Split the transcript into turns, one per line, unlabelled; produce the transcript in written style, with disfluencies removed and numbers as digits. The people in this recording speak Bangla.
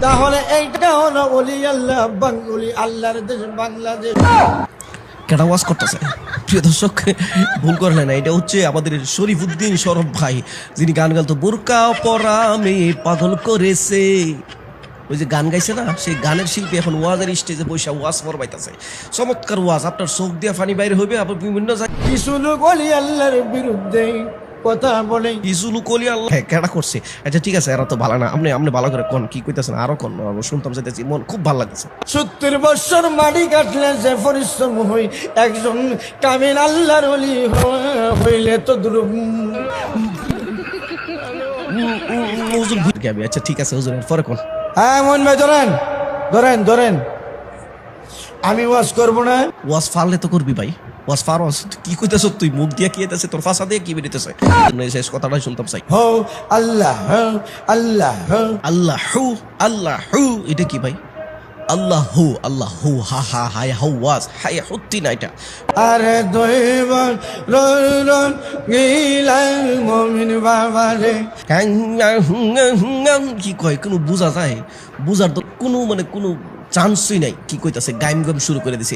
তাহলে এইটা হলো ওলি আল্লাহ বাঙ্গুলি আল্লাহর দেশ বাংলাদেশ।
কেটা ওয়াজ করতেছে প্রিয় দর্শক, ভুল করলেন না, এটা হচ্ছে আমাদের শরীফুদ্দিন সরফ ভাই, যিনি গান গাইতো বোরকা পরা মেয়ে পাগল করেছে। ওই যে গান গাইছে না, সেই গানের শিল্পী এখন ওয়াজের স্টেজে বসে ওয়াজ ফরমাইতেছে। চমৎকার ওয়াজ, আপনার চোখ দিয়ে পানি বাইরে হইবে। আপনার বিভিন্ন
কিছু লোক ওলি আল্লাহর বিরুদ্ধে কথা বলে,
কিছু লোক ওলি আল্লাহ কেটা করছে। আচ্ছা ঠিক আছে, এরা তো ভালো না, আপনি ভালো করে কোন কি কইতেছেন, আরো কোন শুনতাম চাইতেছি, মন খুব ভালো লাগছে।
70 বছর মাটি কাটলে যে পরিশ্রম হই, একজন কামিল আল্লাহর ওলি হইলে তো
হুজুর ভুল গাবি। আচ্ছা ঠিক আছে হুজুর, পরে কোন।
হ্যাঁ মন ভাই, ধরেন ধরেন ধরেন, আমি ওয়াজ করবো না।
ওয়াজ ফারলে তো করবি ভাই, ওয়াজ ফারস কি কইতেছ তুই, মুখ দিয়ে কি এতেছে, তোর ফাঁসা দিয়ে কি বেরিতেছে, শেষ কথাটাই শুনতাম চাই।
হো আল্লাহ আল্লাহ
আল্লাহ হু আল্লাহ হু, এটা কি ভাই? আল্লাহ হু আল্লাহ হু, হা হা হায় হাওয়াজ হায় হত্তি না এটা।
আরে দইবার রন গিলাল মুমিন বাবা রে।
কি কয়, কোনো বোঝা যায়? বুঝার তো কোনো কোনো চান্সই নাই। কি কইতাছে, গাইম গাম শুরু করে দিছে।